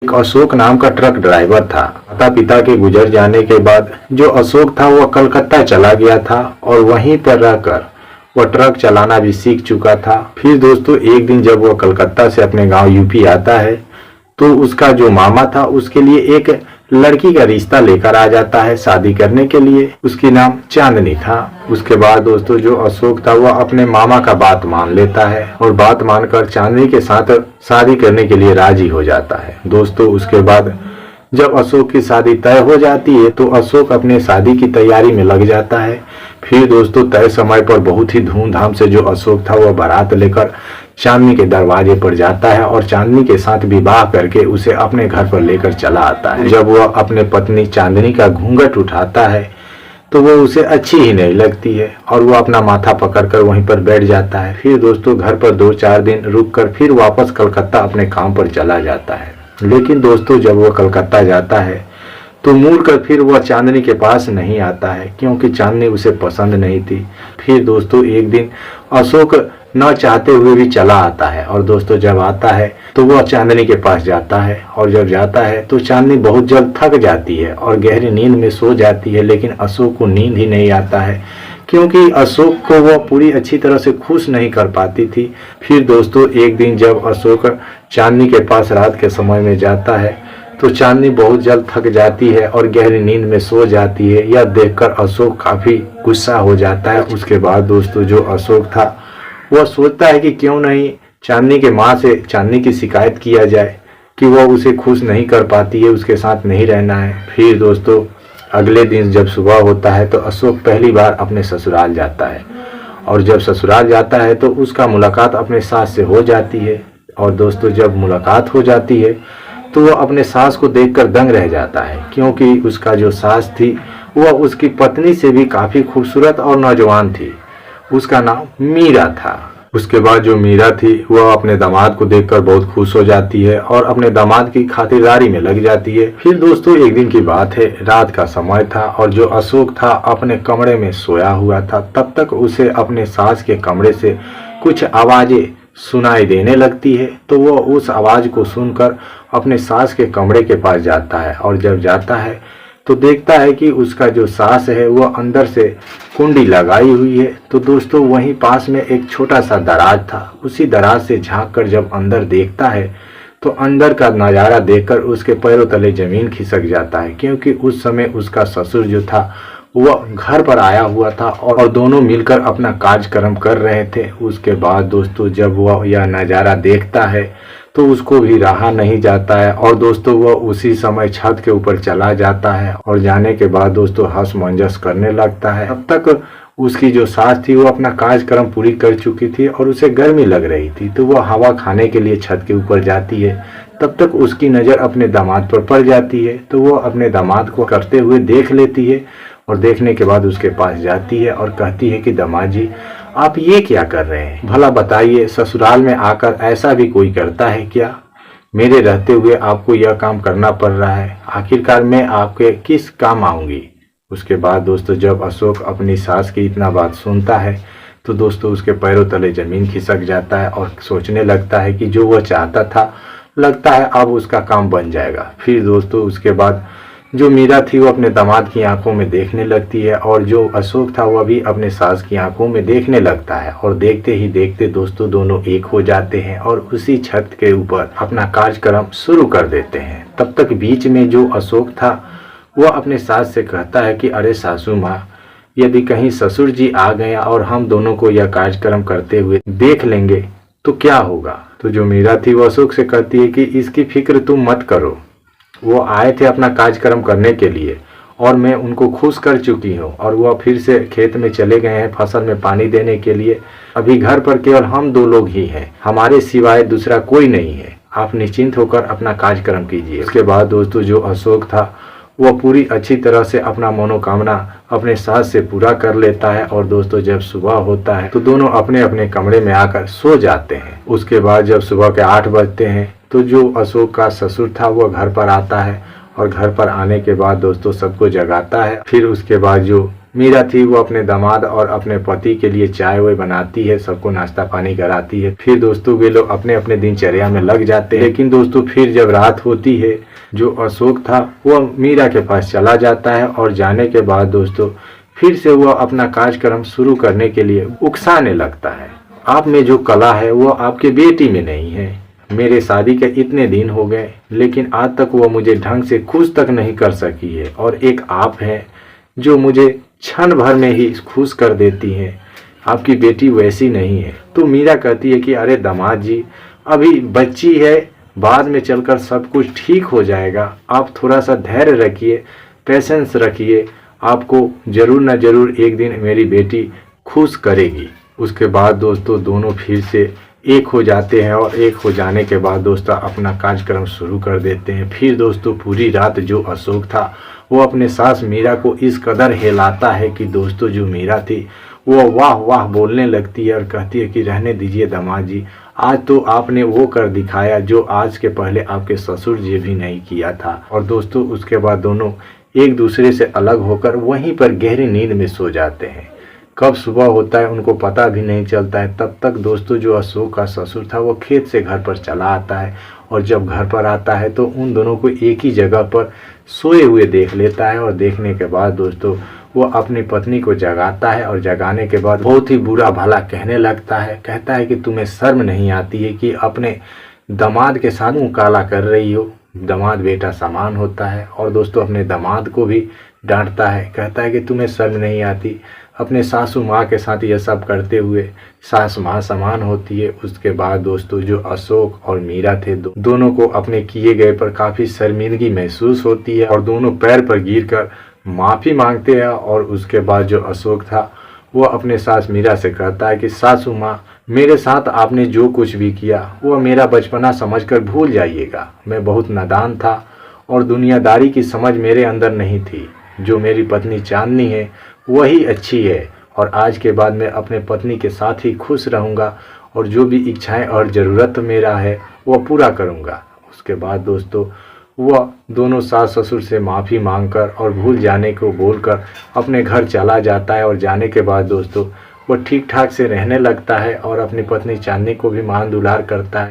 एक अशोक नाम का ट्रक ड्राइवर था। माता पिता के गुजर जाने के बाद जो अशोक था वह कलकत्ता चला गया था और वहीं पर रहकर वह ट्रक चलाना भी सीख चुका था। फिर दोस्तों एक दिन जब वह कलकत्ता से अपने गांव यूपी आता है तो उसका जो मामा था उसके लिए एक लड़की का रिश्ता लेकर आ जाता है शादी करने के लिए। उसकी नाम चांदनी था। उसके बाद दोस्तों जो अशोक था वह अपने मामा का बात मान लेता है और बात मानकर चांदनी के साथ शादी करने के लिए राजी हो जाता है। दोस्तों उसके बाद जब अशोक की शादी तय हो जाती है तो अशोक अपने शादी की तैयारी में लग जाता है। फिर दोस्तों तय समय पर बहुत ही धूमधाम से जो अशोक था वह बारात लेकर चांदनी के दरवाजे पर जाता है और चांदनी के साथ विवाह करके उसे अपने घर पर लेकर चला आता है। जब वह अपने पत्नी चांदनी का घूंघट उठाता है तो वो उसे अच्छी ही नहीं लगती है और वो अपना माथा पकड़कर वहीं पर बैठ जाता है। फिर दोस्तों घर पर 2-4 दिन रुककर फिर वापस कलकत्ता अपने काम पर चला जाता है। लेकिन दोस्तों जब वह कलकत्ता जाता है तो मुड़कर फिर वह चांदनी के पास नहीं आता है क्योंकि चांदनी उसे पसंद नहीं थी। फिर दोस्तों एक दिन अशोक न चाहते हुए भी चला आता है और दोस्तों जब आता है तो वह चांदनी के पास जाता है और जब जाता है तो चांदनी बहुत जल्द थक जाती है और गहरी नींद में सो जाती है। लेकिन अशोक को नींद ही नहीं आता है क्योंकि अशोक को वह पूरी अच्छी तरह से खुश नहीं कर पाती थी। फिर दोस्तों एक दिन जब अशोक चांदनी के पास रात के समय में जाता है तो चांदनी बहुत जल्द थक जाती है और गहरी नींद में सो जाती है। यह देखकर अशोक काफी गुस्सा हो जाता है। उसके बाद दोस्तों जो अशोक था वह सोचता है कि क्यों नहीं चांदनी के माँ से चांदनी की शिकायत किया जाए कि वह उसे खुश नहीं कर पाती है, उसके साथ नहीं रहना है। फिर दोस्तों अगले दिन जब सुबह होता है तो अशोक पहली बार अपने ससुराल जाता है और जब ससुराल जाता है तो उसका मुलाकात अपने सास से हो जाती है। और दोस्तों जब मुलाकात हो जाती है तो वह अपने सास को देखकर दंग रह जाता है क्योंकि उसका जो सास थी वह उसकी पत्नी से भी काफ़ी खूबसूरत और नौजवान थी। उसका नाम मीरा था। उसके बाद जो मीरा थी वह अपने दामाद को देखकर बहुत खुश हो जाती है और अपने दामाद की खातिरदारी में लग जाती है। फिर दोस्तों एक दिन की बात है, रात का समय था और जो अशोक था अपने कमरे में सोया हुआ था। तब तक उसे अपने सास के कमरे से कुछ आवाज़ें सुनाई देने लगती है तो वह उस आवाज़ को सुनकर अपने सास के कमरे के पास जाता है और जब जाता है तो देखता है कि उसका जो सास है वह अंदर से कुंडी लगाई हुई है। तो दोस्तों वहीं पास में एक छोटा सा दराज था। उसी दराज से झांक कर जब अंदर देखता है तो अंदर का नज़ारा देखकर उसके पैरों तले जमीन खिसक जाता है क्योंकि उस समय उसका ससुर जो था वह घर पर आया हुआ था और दोनों मिलकर अपना कार्यक्रम कर रहे थे। उसके बाद दोस्तों जब वह यह नज़ारा देखता है तो उसको भी रहा नहीं जाता है और दोस्तों वह उसी समय छत के ऊपर चला जाता है और जाने के बाद दोस्तों हंस मंजस करने लगता है। तब तक उसकी जो सास थी वो अपना कार्यक्रम पूरी कर चुकी थी और उसे गर्मी लग रही थी तो वह हवा खाने के लिए छत के ऊपर जाती है। तब तक उसकी नज़र अपने दामाद पर पड़ जाती है तो वह अपने दामाद को करते हुए देख लेती है और देखने के बाद उसके पास जाती है और कहती है कि दामाद जी आप ये क्या कर रहे हैं? भला बताइए, ससुराल में आकर ऐसा भी कोई करता है क्या? मेरे रहते हुए आपको यह काम करना पड़ रहा है। आखिरकार मैं आपके किस काम आऊँगी? उसके बाद दोस्तों जब अशोक अपनी सास की इतना बात सुनता है तो दोस्तों उसके पैरों तले ज़मीन खिसक जाता है और सोचने लगता है कि जो वह चाहता था लगता है अब उसका काम बन जाएगा। फिर दोस्तों उसके बाद जो मीरा थी वो अपने दामाद की आंखों में देखने लगती है और जो अशोक था वह भी अपने सास की आंखों में देखने लगता है और देखते ही देखते दोस्तों दोनों एक हो जाते हैं और उसी छत के ऊपर अपना कार्यक्रम शुरू कर देते हैं। तब तक बीच में जो अशोक था वह अपने सास से कहता है कि अरे सासू माँ, यदि कहीं ससुर जी आ गए और हम दोनों को यह कार्यक्रम करते हुए देख लेंगे तो क्या होगा? तो जो मीरा थी वो अशोक से कहती है कि इसकी फिक्र तुम मत करो, वो आए थे अपना कार्यक्रम करने के लिए और मैं उनको खुश कर चुकी हूँ और वह फिर से खेत में चले गए हैं फसल में पानी देने के लिए। अभी घर पर केवल हम 2 लोग ही हैं, हमारे सिवाय दूसरा कोई नहीं है। आप निश्चिंत होकर अपना कार्यक्रम कीजिए। उसके बाद दोस्तों जो अशोक था वह पूरी अच्छी तरह से अपना मनोकामना अपने सास से पूरा कर लेता है और दोस्तों जब सुबह होता है तो दोनों अपने अपने कमरे में आकर सो जाते हैं। उसके बाद जब सुबह के 8 बजते हैं तो जो अशोक का ससुर था वह घर पर आता है और घर पर आने के बाद दोस्तों सबको जगाता है। फिर उसके बाद जो मीरा थी वो अपने दामाद और अपने पति के लिए चाय वाय बनाती है, सबको नाश्ता पानी कराती है। फिर दोस्तों वे लोग अपने अपने दिनचर्या में लग जाते हैं। लेकिन दोस्तों फिर जब रात होती है, जो अशोक था वो मीरा के पास चला जाता है और जाने के बाद दोस्तों फिर से वह अपना कार्यक्रम शुरू करने के लिए उकसाने लगता है। आप में जो कला है वो आपके बेटी में नहीं है। मेरे शादी के इतने दिन हो गए लेकिन आज तक वो मुझे ढंग से खुश तक नहीं कर सकी है, और एक आप हैं जो मुझे क्षण भर में ही खुश कर देती हैं। आपकी बेटी वैसी नहीं है। तो मीरा कहती है कि अरे दामाद जी, अभी बच्ची है, बाद में चलकर सब कुछ ठीक हो जाएगा। आप थोड़ा सा धैर्य रखिए, पेशेंस रखिए, आपको जरूर न जरूर एक दिन मेरी बेटी खुश करेगी। उसके बाद दोस्तों दोनों फिर से एक हो जाते हैं और एक हो जाने के बाद दोस्तों अपना कार्यक्रम शुरू कर देते हैं। फिर दोस्तों पूरी रात जो अशोक था वो अपने सास मीरा को इस कदर हिलाता है कि दोस्तों जो मीरा थी वो वाह वाह बोलने लगती है और कहती है कि रहने दीजिए दामाद जी, आज तो आपने वो कर दिखाया जो आज के पहले आपके ससुर जी भी नहीं किया था। और दोस्तों उसके बाद दोनों एक दूसरे से अलग होकर वहीं पर गहरी नींद में सो जाते हैं। कब सुबह होता है उनको पता भी नहीं चलता है। तब तक दोस्तों जो अशोक का ससुर था वो खेत से घर पर चला आता है, और जब घर पर आता है तो उन दोनों को एक ही जगह पर सोए हुए देख लेता है। और देखने के बाद दोस्तों वो अपनी पत्नी को जगाता है, और जगाने के बाद बहुत ही बुरा भला कहने लगता है। कहता है कि तुम्हें शर्म नहीं आती है कि अपने दामाद के साथ मुँह काला कर रही हो। दामाद बेटा समान होता है। और दोस्तों अपने दामाद को भी डांटता है, कहता है कि तुम्हें शर्म नहीं आती, अपने सासू माँ के साथ यह सब करते हुए सास माँ समान होती है। उसके बाद दोस्तों जो अशोक और मीरा थे दोनों को अपने किए गए पर काफ़ी शर्मिंदगी महसूस होती है, और दोनों पैर पर गिरकर माफ़ी मांगते हैं। और उसके बाद जो अशोक था वो अपने सास मीरा से कहता है कि सासू माँ, मेरे साथ आपने जो कुछ भी किया वो मेरा बचपना समझकर भूल जाइएगा। मैं बहुत नादान था और दुनियादारी की समझ मेरे अंदर नहीं थी। जो मेरी पत्नी चांदनी है वही अच्छी है, और आज के बाद मैं अपने पत्नी के साथ ही खुश रहूँगा, और जो भी इच्छाएं और ज़रूरत मेरा है वह पूरा करूँगा। उसके बाद दोस्तों वह दोनों सास ससुर से माफ़ी मांगकर और भूल जाने को बोलकर अपने घर चला जाता है। और जाने के बाद दोस्तों वह ठीक ठाक से रहने लगता है और अपनी पत्नी चांदनी को भी मान दुलार करता है।